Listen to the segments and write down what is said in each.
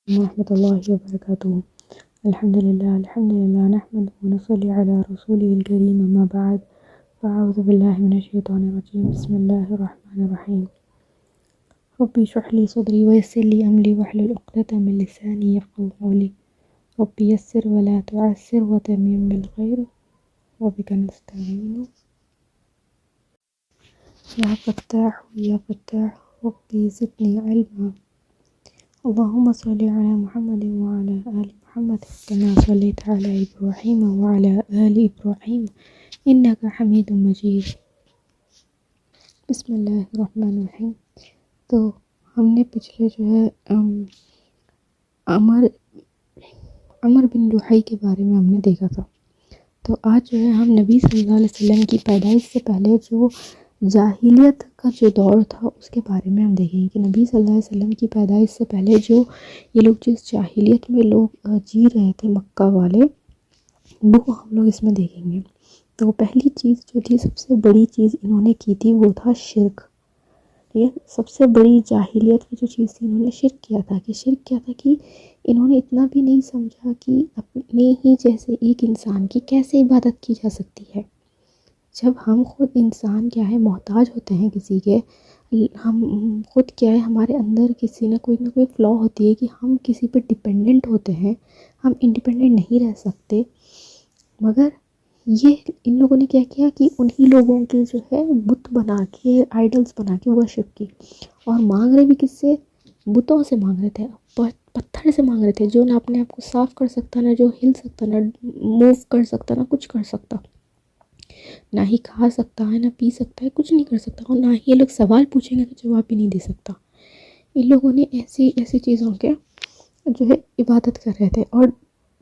ورحمۃ اللہ وبرکاتہ۔ الحمدللہ نحمد ونصلی علی رسول الکریم، اما بعد فاعوذ باللہ من الشیطان الرجیم، بسم اللہ الرحمن الرحیم۔ رب اشرح لی صدری ویسر لی امری واحلل عقدۃ من لسانی یفقہوا قولی، رب یسر ولا تعسر وتمم بالخیر وبک نستعین۔ یا فتاح ربی زدنی علما، اللهم صل على محمد وعلى آل محمد كما صليت على إبراهيم وعلى آل إبراهيم إنك حميد مجيد۔ بسم اللہ الرحمن الرحیم۔ تو ہم نے پچھلے جو ہے عمر بن لحی کے بارے میں ہم نے دیکھا تھا۔ تو آج جو ہے ہم نبی صلی اللہ علیہ وسلم کی پیدائش سے پہلے جو جاہلیت کا جو دور تھا اس کے بارے میں ہم دیکھیں گے کہ نبی صلی اللہ علیہ وسلم کی پیدائش سے پہلے جو یہ لوگ جس جاہلیت میں لوگ جی رہے تھے مکہ والے، وہ ہم لوگ اس میں دیکھیں گے۔ تو پہلی چیز جو تھی، سب سے بڑی چیز انہوں نے کی تھی وہ تھا شرک۔ یہ سب سے بڑی جاہلیت کی جو چیز تھی، انہوں نے شرک کیا تھا۔ کہ انہوں نے اتنا بھی نہیں سمجھا کہ اپنے ہی جیسے ایک انسان کی کیسے عبادت کی جا سکتی ہے۔ جب ہم خود انسان کیا ہے محتاج ہوتے ہیں کسی کے، ہم خود کیا ہے ہمارے اندر کسی نہ کوئی فلا ہوتی ہے کہ ہم کسی پہ ڈیپینڈنٹ ہوتے ہیں، ہم انڈیپینڈنٹ نہیں رہ سکتے۔ مگر یہ ان لوگوں نے کیا کیا کہ انہی لوگوں کے جو ہے بت بنا کے، آئیڈلز بنا کے ورشپ کی، اور مانگ رہے بھی کس سے؟ بتوں سے مانگ رہے تھے، پتھر سے مانگ رہے تھے، جو نہ اپنے آپ کو صاف کر سکتا، نہ جو ہل سکتا، نہ موو کر سکتا، نہ کچھ کر سکتا، نہ ہی کھا سکتا ہے، نہ پی سکتا ہے، کچھ نہیں کر سکتا، اور نہ ہی یہ لوگ سوال پوچھیں گے تو جواب بھی نہیں دے سکتا۔ ان لوگوں نے ایسی چیزوں کے جو ہے عبادت کر رہے تھے۔ اور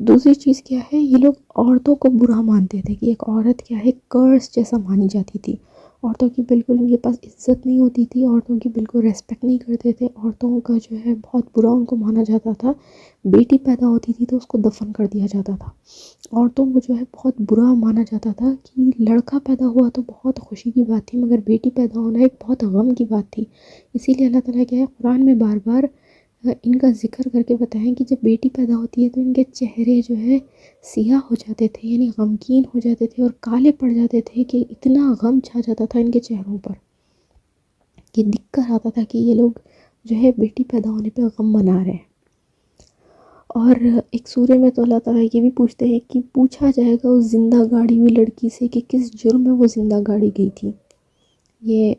دوسری چیز کیا ہے، یہ لوگ عورتوں کو برا مانتے تھے کہ ایک عورت کیا ہے کرس جیسا مانی جاتی تھی۔ عورتوں کی بالکل ان کے پاس عزت نہیں ہوتی تھی، عورتوں کی بالکل ریسپیکٹ نہیں کرتے تھے، عورتوں کا جو ہے بہت برا ان کو مانا جاتا تھا۔ بیٹی پیدا ہوتی تھی تو اس کو دفن کر دیا جاتا تھا۔ عورتوں کو جو ہے بہت برا مانا جاتا تھا کہ لڑکا پیدا ہوا تو بہت خوشی کی بات تھی، مگر بیٹی پیدا ہونا ایک بہت غم کی بات تھی۔ اسی لیے اللہ تعالیٰ کیا ہے قرآن میں بار بار ان کا ذکر کر کے بتائیں کہ جب بیٹی پیدا ہوتی ہے تو ان کے چہرے جو ہے سیاہ ہو جاتے تھے، یعنی غمگین ہو جاتے تھے، اور کالے پڑ جاتے تھے، کہ اتنا غم چھا جاتا تھا ان کے چہروں پر کہ دکھ کر آتا تھا کہ یہ لوگ جو ہے بیٹی پیدا ہونے پہ غم منا رہے ہیں۔ اور ایک سورہ میں تو اللہ تعالیٰ یہ بھی پوچھتے ہیں کہ پوچھا جائے گا اس زندہ گاڑی ہوئی لڑکی سے کہ کس جرم میں وہ زندہ گاڑی گئی تھی۔ یہ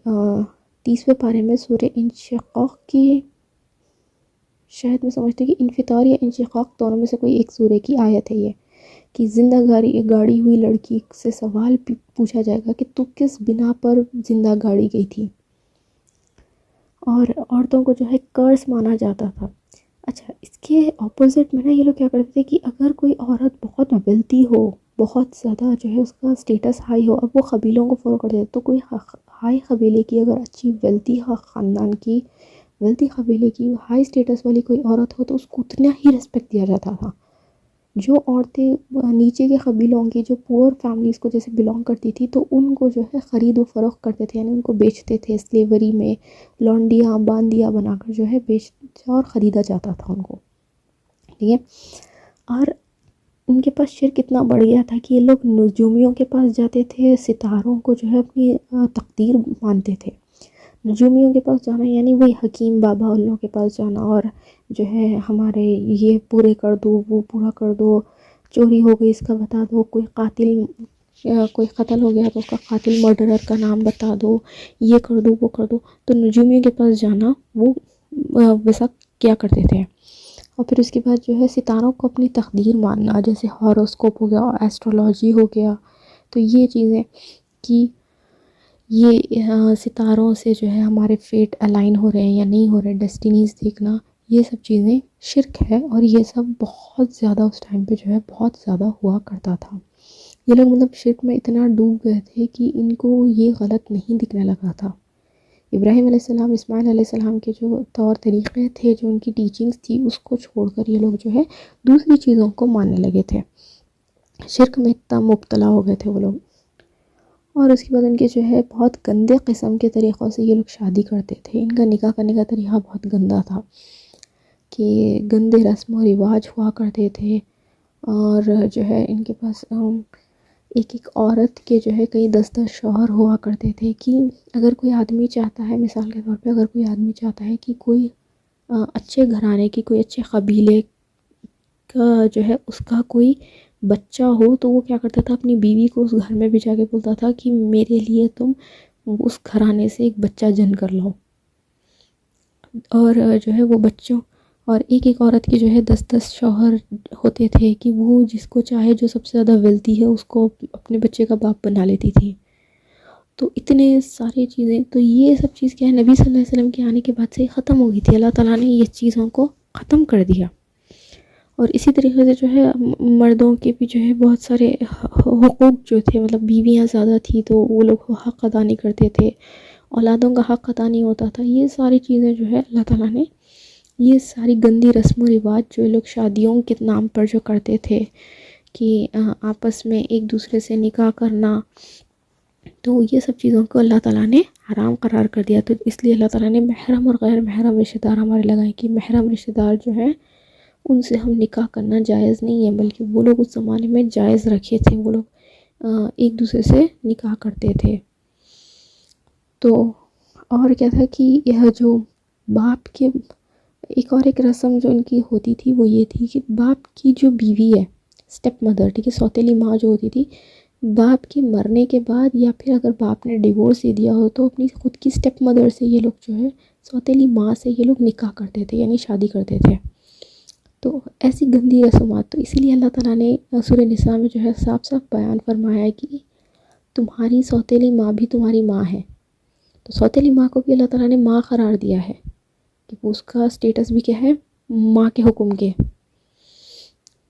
30ویں پارے میں سورہ انشقاق کی، شاید میں سمجھتی کہ انفطار یا انشقاق دونوں میں سے کوئی ایک سورہ کی آیت ہے یہ، کہ زندہ گاڑی ہوئی لڑکی سے سوال پوچھا جائے گا کہ تو کس بنا پر زندہ گاڑی گئی تھی۔ اور عورتوں کو جو ہے کرس مانا جاتا تھا۔ اچھا، اس کے اپوزٹ میں نا یہ لوگ کیا کرتے تھے کہ اگر کوئی عورت بہت ویلتی ہو، بہت زیادہ جو ہے اس کا سٹیٹس ہائی ہو، اب وہ قبیلوں کو فالو کر دیتے، تو کوئی ہائی قبیلے کی اگر اچھی ویلتی خاندان کی، ویلتی قبیلے کی ہائی سٹیٹس والی کوئی عورت ہو تو اس کو اتنا ہی ریسپیکٹ دیا جاتا تھا۔ جو عورتیں نیچے کے قبیلوں کی، جو پور فیملیز کو جیسے بلانگ کرتی تھی، تو ان کو جو ہے خرید و فروخت کرتے تھے، یعنی ان کو بیچتے تھے، سلیوری میں لونڈیاں باندیاں بنا کر جو ہے بیچا اور خریدا جاتا تھا ان کو، ٹھیک ہے۔ اور ان کے پاس شرک اتنا بڑھ گیا تھا کہ یہ لوگ نجومیوں کے پاس جاتے تھے، ستاروں کو جو ہے اپنی تقدیر مانتے تھے۔ نجومیوں کے پاس جانا یعنی وہی حکیم بابا ان لوگوں کے پاس جانا، اور جو ہے ہمارے یہ پورے کر دو، وہ پورا کر دو، چوری ہو گئی اس کا بتا دو، کوئی قتل ہو گیا تو اس کا قاتل مرڈرر کا نام بتا دو، یہ کر دو وہ کر دو۔ تو نجومیوں کے پاس جانا وہ ویسا کیا کرتے تھے۔ اور پھر اس کے بعد جو ہے ستاروں کو اپنی تقدیر ماننا، جیسے ہاروسکوپ ہو گیا، ایسٹرولوجی ہو گیا، تو یہ چیزیں کہ یہ ستاروں سے جو ہے ہمارے فیٹ الائن ہو رہے ہیں یا نہیں ہو رہے، ڈیسٹینیز دیکھنا، یہ سب چیزیں شرک ہے۔ اور یہ سب بہت زیادہ اس ٹائم پہ جو ہے بہت زیادہ ہوا کرتا تھا۔ یہ لوگ مطلب شرک میں اتنا ڈوب گئے تھے کہ ان کو یہ غلط نہیں دکھنے لگا تھا۔ ابراہیم علیہ السلام، اسماعیل علیہ السلام کے جو طور طریقے تھے، جو ان کی ٹیچنگز تھی، اس کو چھوڑ کر یہ لوگ جو ہے دوسری چیزوں کو ماننے لگے تھے، شرک میں اتنا مبتلا ہو گئے تھے وہ لوگ۔ اور اس کے بعد ان کے جو ہے بہت گندے قسم کے طریقوں سے یہ لوگ شادی کرتے تھے، ان کا نکاح کرنے کا طریقہ بہت گندا تھا، کہ گندے رسم و رواج ہوا کرتے تھے، اور جو ہے ان کے پاس ایک ایک عورت کے جو ہے کئی 10 شوہر ہوا کرتے تھے، کہ اگر کوئی آدمی چاہتا ہے، مثال کے طور پہ اگر کوئی آدمی چاہتا ہے کہ کوئی اچھے گھرانے کی، کوئی اچھے قبیلے کا جو ہے اس کا کوئی بچہ ہو، تو وہ کیا کرتا تھا، اپنی بیوی کو اس گھر میں بھیجا کے بولتا تھا کہ میرے لیے تم اس گھرانے سے ایک بچہ جن کر لاؤ، اور جو ہے وہ بچوں، اور ایک ایک عورت کے جو ہے 10 شوہر ہوتے تھے، کہ وہ جس کو چاہے، جو سب سے زیادہ ویلتھی ہے اس کو اپنے بچے کا باپ بنا لیتی تھی۔ تو اتنے سارے چیزیں، تو یہ سب چیز کیا ہے، نبی صلی اللہ علیہ وسلم کے آنے کے بعد سے ختم ہو گئی تھی۔ اللہ تعالیٰ نے یہ چیزوں کو ختم کر دیا، اور اسی طریقے سے جو ہے مردوں کے بھی جو ہے بہت سارے حقوق جو تھے، مطلب بیویاں زیادہ تھی تو وہ لوگ حق ادا نہیں کرتے تھے، اولادوں کا حق ادا نہیں ہوتا تھا۔ یہ ساری چیزیں جو ہے اللہ تعالیٰ نے، یہ ساری گندی رسم و رواج جو لوگ شادیوں کے نام پر جو کرتے تھے، کہ آپس میں ایک دوسرے سے نکاح کرنا، تو یہ سب چیزوں کو اللہ تعالیٰ نے حرام قرار کر دیا۔ تو اس لیے اللہ تعالیٰ نے محرم اور غیر محرم رشتہ دار ہمارے لگائے، کہ محرم رشتہ دار جو ہے ان سے ہم نکاح کرنا جائز نہیں ہے، بلکہ وہ لوگ اس زمانے میں جائز رکھے تھے، وہ لوگ ایک دوسرے سے نکاح کرتے تھے۔ تو اور کیا تھا کہ یہ جو باپ کے ایک رسم جو ان کی ہوتی تھی، وہ یہ تھی کہ باپ کی جو بیوی ہے، اسٹیپ مدر، ٹھیک ہے، سوتیلی ماں جو ہوتی تھی، باپ کے مرنے کے بعد یا پھر اگر باپ نے ڈیورس دے دیا ہو تو اپنی خود کی اسٹیپ مدر سے یہ لوگ جو ہے، سوتیلی ماں سے یہ لوگ نکاح کرتے تھے، یعنی شادی کرتے تھے۔ تو ایسی گندی رسومات، تو اسی لیے اللہ تعالیٰ نے سورہ نساء میں جو ہے صاف صاف بیان فرمایا ہے کہ تمہاری سوتیلی ماں بھی تمہاری ماں ہے۔ تو سوتیلی ماں کو بھی اللہ تعالیٰ نے ماں قرار دیا ہے، کہ اس کا سٹیٹس بھی کیا ہے، ماں کے حکم کے۔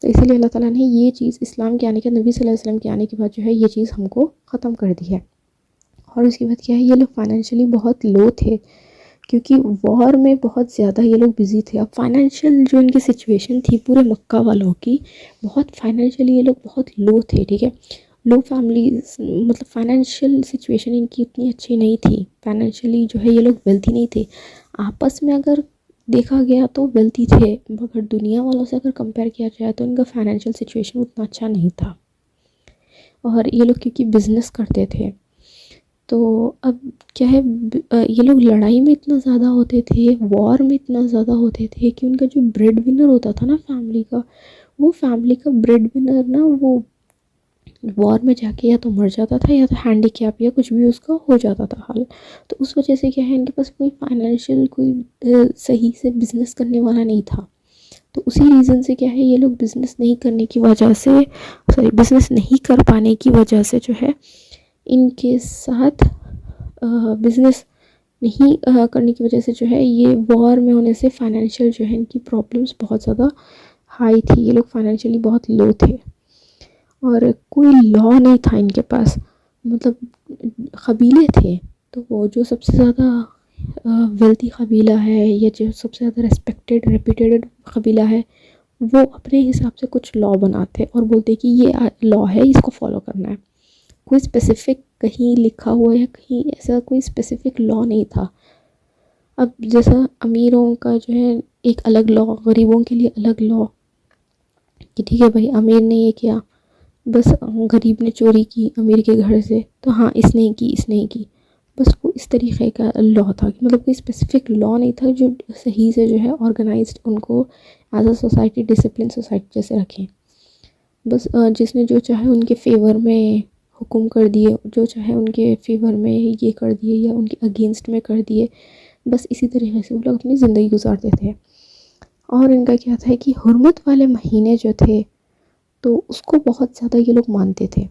تو اسی لیے اللہ تعالیٰ نے یہ چیز اسلام کے آنے کے، نبی صلی اللہ علیہ وسلم کے آنے کے بعد جو ہے یہ چیز ہم کو ختم کر دی ہے۔ اور اس کے بعد کیا ہے، یہ لوگ فائنینشلی بہت لو تھے، کیونکہ وار میں بہت زیادہ یہ لوگ بزی تھے۔ اب فائنینشیل جو ان کی سچویشن تھی پورے مکہ والوں کی، بہت فائنینشلی یہ لوگ بہت لو تھے، ٹھیک ہے، لو فیملیز، مطلب فائنینشیل سچویشن ان کی اتنی اچھی نہیں تھی، فائنینشلی جو ہے یہ لوگ ویلتھی نہیں تھے۔ آپس میں اگر دیکھا گیا تو ویلتھی تھے، مگر دنیا والوں سے اگر کمپیئر کیا جائے تو ان کا فائنینشیل سچویشن اتنا اچھا نہیں تھا۔ اور یہ لوگ کیونکہ بزنس کرتے تھے، تو اب کیا ہے، یہ لوگ لڑائی میں اتنا زیادہ ہوتے تھے، وار میں اتنا زیادہ ہوتے تھے، کہ ان کا جو بریڈ ونر ہوتا تھا نا فیملی کا، وہ فیملی کا بریڈ ونر نا، وہ وار میں جا کے یا تو مر جاتا تھا، یا تو ہینڈی کیپ یا کچھ بھی اس کا ہو جاتا تھا حال۔ تو اس وجہ سے کیا ہے، ان کے پاس کوئی فائنینشیل کوئی صحیح سے بزنس کرنے والا نہیں تھا۔ تو اسی ریزن سے کیا ہے، یہ لوگ بزنس نہیں کرنے کی وجہ سے، بزنس نہیں کر پانے کی وجہ سے جو ہے، ان کے ساتھ بزنس نہیں کرنے کی وجہ سے جو ہے، یہ وار میں ہونے سے فائنینشیل جو ہے ان کی پرابلمس بہت زیادہ ہائی تھی، یہ لوگ فائنینشیلی بہت لو تھے، اور کوئی لا نہیں تھا ان کے پاس، مطلب قبیلے تھے تو وہ جو سب سے زیادہ ویلتھی قبیلہ ہے، یا جو سب سے زیادہ ریسپیکٹڈ ریپیوٹیڈ قبیلہ ہے، وہ اپنے حساب سے کچھ لا بناتے اور بولتے کہ یہ لا ہے، اس کو فالو کرنا ہے۔ کوئی اسپیسیفک کہیں لکھا ہوا ہے، کہیں ایسا کوئی اسپیسیفک لا نہیں تھا۔ اب جیسا امیروں کا جو ہے ایک الگ لا، غریبوں کے لیے الگ لا، کہ ٹھیک ہے بھائی، امیر نے یہ کیا، بس غریب نے چوری کی امیر کے گھر سے، تو ہاں اس نے کی، اس نے کی، بس وہ اس طریقے کا لا تھا، کہ مطلب کوئی اسپیسیفک لا نہیں تھا جو صحیح سے جو ہے آرگنائزڈ ان کو as a society, discipline society جیسے رکھیں۔ بس جس نے جو چاہے ان کے فیور میں حکم کر دیے، جو چاہے ان کے فیور میں یہ کر دیے یا ان کے اگینسٹ میں کر دیے، بس اسی طریقے سے وہ لوگ اپنی زندگی گزارتے تھے۔ اور ان کا کیا تھا کہ حرمت والے مہینے جو تھے تو اس کو بہت زیادہ یہ لوگ مانتے تھے۔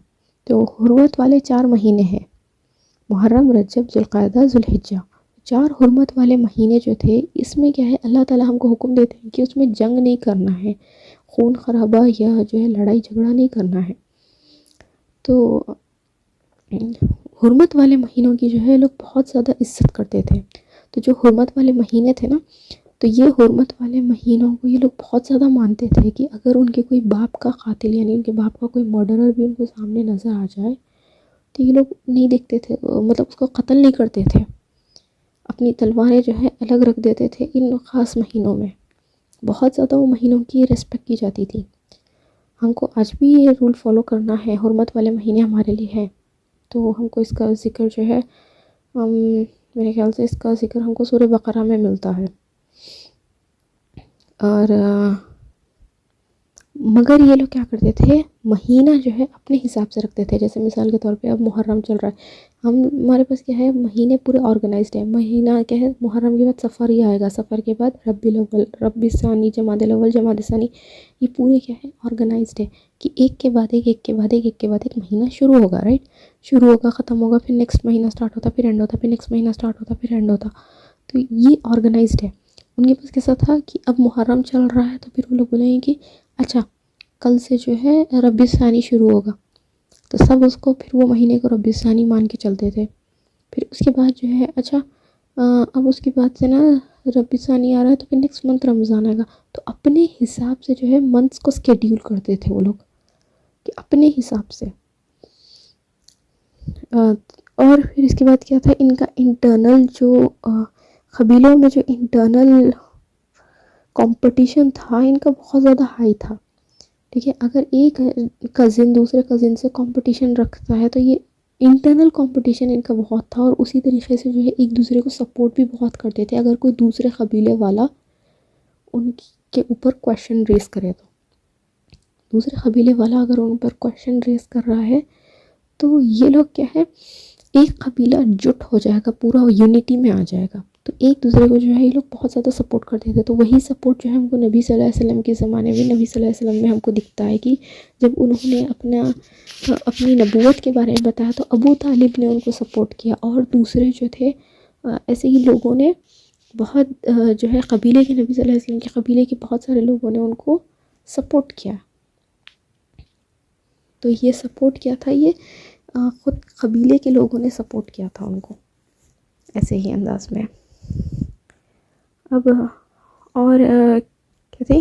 تو حرمت والے 4 مہینے ہیں، محرم، رجب، ذوالقعدہ، ذوالحجہ، 4 حرمت والے مہینے جو تھے، اس میں کیا ہے، اللہ تعالیٰ ہم کو حکم دیتے ہیں کہ اس میں جنگ نہیں کرنا ہے، خون خرابہ یا جو ہے لڑائی جھگڑا نہیں کرنا ہے۔ تو حرمت والے مہینوں کی جو ہے لوگ بہت زیادہ عزت کرتے تھے۔ تو جو حرمت والے مہینے تھے نا، تو یہ حرمت والے مہینوں کو یہ لوگ بہت زیادہ مانتے تھے، کہ اگر ان کے کوئی باپ کا قاتل، یعنی ان کے باپ کا کوئی مرڈرر بھی ان کو سامنے نظر آ جائے تو یہ لوگ نہیں دیکھتے تھے، مطلب اس کو قتل نہیں کرتے تھے، اپنی تلواریں جو ہے الگ رکھ دیتے تھے ان خاص مہینوں میں۔ بہت زیادہ وہ مہینوں کی رسپیکٹ کی جاتی تھی. ہم کو آج بھی یہ رول فالو کرنا ہے، حرمت والے مہینے ہمارے لیے ہیں. تو ہم کو اس کا ذکر جو ہے میرے خیال سے اس کا ذکر ہم کو سورہ بقرہ میں ملتا ہے. اور مگر یہ لوگ کیا کرتے تھے، مہینہ جو ہے اپنے حساب سے رکھتے تھے. جیسے مثال کے طور پہ اب محرم چل رہا ہے، ہمارے پاس کیا ہے، مہینے پورے آرگنائزڈ ہے. مہینہ کیا ہے، محرم کے بعد صفر ہی آئے گا، صفر کے بعد ربیع الاول، ربیع الثانی، جمادی الاول، جمادی ثانی. یہ پورے کیا ہے، آرگنائزڈ ہے کہ ایک کے بعد ایک، ایک کے بعد ایک، ایک کے بعد ایک مہینہ شروع ہوگا. رائٹ، شروع ہوگا، ختم ہوگا، پھر نیکسٹ مہینہ سٹارٹ ہوتا، پھر اینڈ ہوتا، پھر نیکسٹ مہینہ سٹارٹ ہوتا، پھر اینڈ ہوتا. تو یہ آرگنائزڈ ہے. ان کے پاس کیسا تھا کہ اب محرم چل رہا ہے تو پھر وہ لوگ بولیں گے کہ اچھا کل سے جو ہے ربیع الثانی شروع ہوگا. تو سب اس کو پھر وہ مہینے کو ربیع الثانی مان کے چلتے تھے. پھر اس کے بعد جو ہے اچھا اب اس کے بعد سے نا ربیع الثانی آ رہا ہے تو پھر نیکسٹ منتھ رمضان آئے گا. تو اپنے حساب سے جو ہے منتھس کو اسکیڈیول کرتے تھے وہ لوگ، کہ اپنے حساب سے. اور پھر اس کے بعد کیا تھا، ان کا انٹرنل جو قبیلوں میں جو انٹرنل کمپٹیشن تھا ان کا بہت زیادہ ہائی تھا. ٹھیک ہے، اگر ایک کزن دوسرے کزن سے کمپٹیشن رکھتا ہے تو یہ انٹرنل کمپٹیشن ان کا بہت تھا. اور اسی طریقے سے جو ہے ایک دوسرے کو سپورٹ بھی بہت کرتے تھے. اگر کوئی دوسرے قبیلے والا ان کے اوپر کویشچن ریز کرے تو دوسرے قبیلے والا اگر ان پر کویشچن ریز کر رہا ہے تو یہ لوگ کیا ہے، ایک قبیلہ جٹ ہو جائے گا، پورا یونٹی میں آ جائے گا. تو ایک دوسرے کو جو ہے یہ لوگ بہت زیادہ سپورٹ کرتے تھے. تو وہی سپورٹ جو ہے ہم کو نبی صلی اللہ علیہ وسلم کے زمانے میں، نبی صلی اللہ علیہ وسلم میں ہم کو دکھتا ہے کہ جب انہوں نے اپنی نبوت کے بارے میں بتایا تو ابو طالب نے ان کو سپورٹ کیا. اور دوسرے جو تھے ایسے ہی لوگوں نے بہت جو ہے قبیلے کے، نبی صلی اللہ علیہ وسلم کے قبیلے کے بہت سارے لوگوں نے ان کو سپورٹ کیا. تو یہ سپورٹ کیا تھا، یہ خود قبیلے کے لوگوں نے سپورٹ کیا تھا ان کو، ایسے ہی انداز میں. اب اور کہتے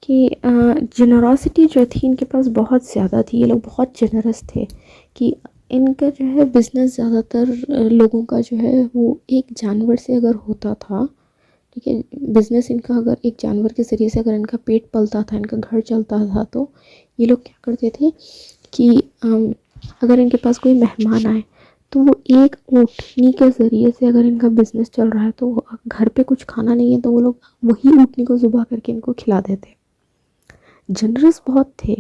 کہ جنراسٹی جو تھی ان کے پاس بہت زیادہ تھی. یہ لوگ بہت جنرس تھے کہ ان کا جو ہے بزنس زیادہ تر لوگوں کا جو ہے وہ ایک جانور سے اگر ہوتا تھا، ٹھیک ہے، بزنس ان کا اگر ایک جانور کے ذریعے سے اگر ان کا پیٹ پلتا تھا، ان کا گھر چلتا تھا، تو یہ لوگ کیا کرتے تھے کہ اگر ان کے پاس کوئی مہمان آئے تو وہ ایک اونٹنی کے ذریعے سے اگر ان کا بزنس چل رہا ہے تو گھر پہ کچھ کھانا نہیں ہے تو وہ لوگ وہی اونٹنی کو ذبح کر کے ان کو کھلا دیتے. جنرس بہت تھے،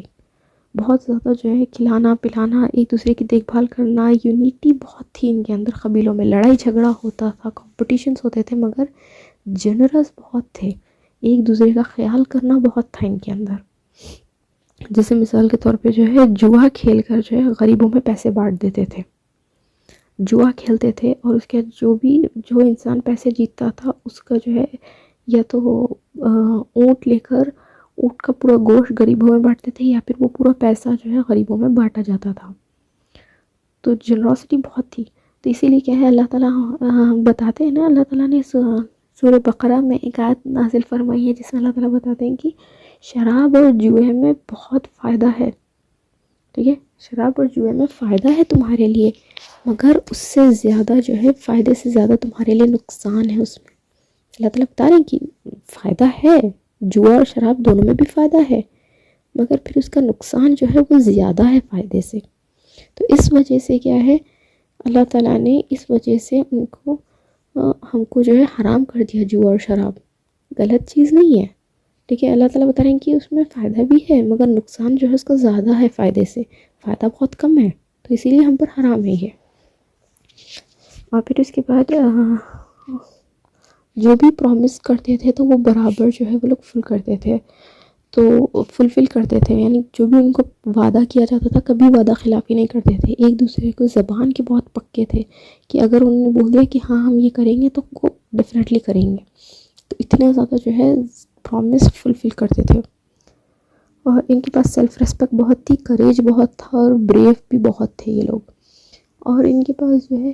بہت زیادہ جو ہے کھلانا پلانا، ایک دوسرے کی دیکھ بھال کرنا، یونیٹی بہت تھی ان کے اندر. قبیلوں میں لڑائی جھگڑا ہوتا تھا، کمپٹیشنز ہوتے تھے، مگر جنرس بہت تھے. ایک دوسرے کا خیال کرنا بہت تھا ان کے اندر. جیسے مثال کے طور پہ جو ہے جوا کھیل کر جو ہے غریبوں میں پیسے بانٹ دیتے تھے. جوا کھیلتے تھے اور اس کے جو انسان پیسے جیتتا تھا اس کا جو ہے یا تو اونٹ لے کر اونٹ کا پورا گوشت غریبوں میں بانٹتے تھے، یا پھر وہ پورا پیسہ جو ہے غریبوں میں بانٹا جاتا تھا. تو جنراسٹی بہت تھی. تو اسی لیے کیا ہے، اللہ تعالیٰ بتاتے ہیں نا، اللہ تعالیٰ نے سورہ بقرہ میں ایک آیت نازل فرمائی ہے جس میں اللہ تعالیٰ بتاتے ہیں کہ شراب اور جوئے میں بہت فائدہ ہے. ٹھیک ہے، شراب اور جوئے میں فائدہ ہے تمہارے لیے، مگر اس سے زیادہ جو ہے، فائدے سے زیادہ تمہارے لیے نقصان ہے اس میں. اللہ تعالیٰ بتا رہے ہیں کہ فائدہ ہے، جوا اور شراب دونوں میں بھی فائدہ ہے، مگر پھر اس کا نقصان جو ہے وہ زیادہ ہے فائدے سے. تو اس وجہ سے کیا ہے، اللہ تعالیٰ نے اس وجہ سے ہم کو جو ہے حرام کر دیا جوا اور شراب. غلط چیز نہیں ہے، ٹھیک ہے. اللہ تعالیٰ بتا رہے ہیں کہ اس میں فائدہ بھی ہے مگر نقصان جو ہے اس کا زیادہ ہے فائدے سے، فائدہ بہت کم ہے، تو اسی لیے ہم پر حرام ہے یہ. اور پھر اس کے بعد جو بھی پرومس کرتے تھے تو وہ برابر جو ہے وہ لوگ فلفل کرتے تھے. یعنی جو بھی ان کو وعدہ کیا جاتا تھا کبھی وعدہ خلافی نہیں کرتے تھے. ایک دوسرے کو زبان کے بہت پکے تھے کہ اگر انہوں نے بول دیا کہ ہاں ہم یہ کریں گے تو وہ ڈیفینیٹلی کریں گے. تو اتنا زیادہ جو ہے پرومس فلفل کرتے تھے. اور ان کے پاس سیلف ریسپیکٹ بہت تھی، کریج بہت تھا، اور بریو بھی بہت تھے یہ لوگ. اور ان کے پاس جو ہے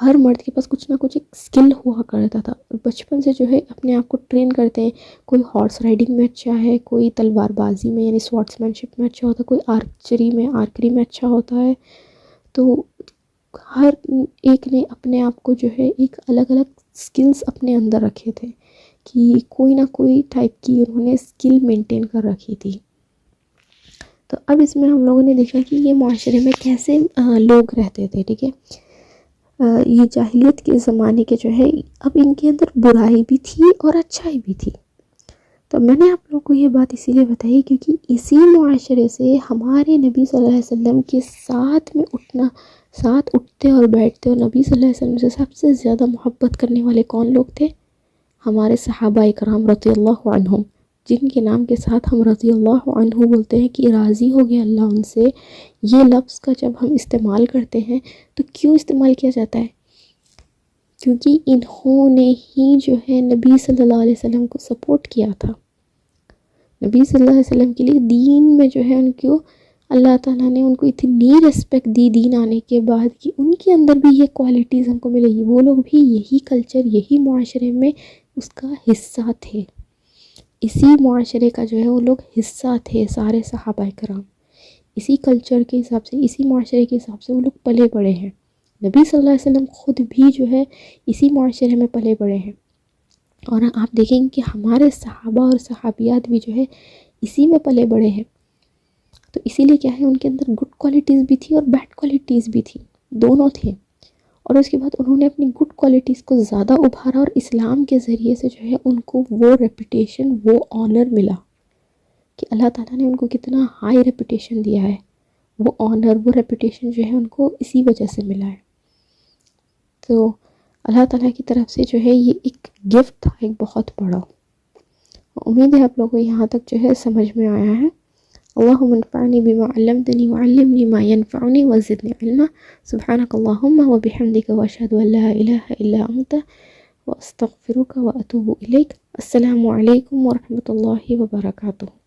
ہر مرد کے پاس کچھ نہ کچھ ایک سکل ہوا کرتا تھا. بچپن سے جو ہے اپنے آپ کو ٹرین کرتے ہیں. کوئی ہارس رائڈنگ میں اچھا ہے، کوئی تلوار بازی میں یعنی سوارٹس مین شپ میں اچھا ہوتا ہے، کوئی آرکری میں اچھا ہوتا ہے. تو ہر ایک نے اپنے آپ کو جو ہے ایک الگ الگ سکلز اپنے اندر رکھے تھے کہ کوئی نہ کوئی ٹائپ کی انہوں نے اسکل مینٹین کر رکھی تھی. تو اب اس میں ہم لوگوں نے دیکھا کہ یہ معاشرے میں کیسے لوگ رہتے تھے. ٹھیک ہے، یہ جاہلیت کے زمانے کے جو ہے اب ان کے اندر برائی بھی تھی اور اچھائی بھی تھی. تو میں نے آپ لوگوں کو یہ بات اسی لیے بتائی کیونکہ اسی معاشرے سے ہمارے نبی صلی اللہ علیہ وسلم کے ساتھ میں اٹھنا، ساتھ اٹھتے اور بیٹھتے، اور نبی صلی اللہ علیہ وسلم سے سب سے زیادہ محبت کرنے والے کون لوگ تھے؟ ہمارے صحابہ اکرام رضی اللہ عنہم، جن کے نام کے ساتھ ہم رضی اللہ عنہ بولتے ہیں کہ راضی ہو گیا اللہ ان سے. یہ لفظ کا جب ہم استعمال کرتے ہیں تو کیوں استعمال کیا جاتا ہے؟ کیونکہ انہوں نے ہی جو ہے نبی صلی اللہ علیہ وسلم کو سپورٹ کیا تھا. نبی صلی اللہ علیہ وسلم کے لیے دین میں جو ہے ان کو اللہ تعالیٰ نے ان کو اتنی ریسپیکٹ دی دین آنے کے بعد کہ ان کے اندر بھی یہ کوالٹیز ہم کو ملے گی. وہ لوگ بھی یہی کلچر، یہی معاشرے میں اس کا حصہ تھے. اسی معاشرے کا جو ہے وہ لوگ حصہ تھے، سارے صحابہ کرام. اسی کلچر کے حساب سے، اسی معاشرے کے حساب سے وہ لوگ پلے بڑے ہیں. نبی صلی اللہ علیہ وسلم خود بھی جو ہے اسی معاشرے میں پلے بڑے ہیں. اور آپ دیکھیں گے کہ ہمارے صحابہ اور صحابیات بھی جو ہے اسی میں پلے بڑے ہیں. تو اسی لیے کیا ہے، ان کے اندر گڈ کوالٹیز بھی تھی اور بیڈ کوالٹیز بھی تھی، دونوں تھے. اور اس کے بعد انہوں نے اپنی گڈ کوالٹیز کو زیادہ ابھارا اور اسلام کے ذریعے سے جو ہے ان کو وہ ریپوٹیشن، وہ آنر ملا کہ اللہ تعالیٰ نے ان کو کتنا ہائی ریپوٹیشن دیا ہے. وہ آنر، وہ ریپوٹیشن جو ہے ان کو اسی وجہ سے ملا ہے. تو اللہ تعالیٰ کی طرف سے جو ہے یہ ایک گفٹ تھا، ایک بہت بڑا. امید ہے آپ لوگوں کو یہاں تک جو ہے سمجھ میں آیا ہے. اللہم انفعنی بما علمتنی وعلمنی ما ینفعنی وزدنی علما. سبحانک اللہم وبحمدک واشہد ان لا الہ الا انت واستغفرک واتوب الیک. السلام علیکم ورحمۃ اللہ وبرکاتہ.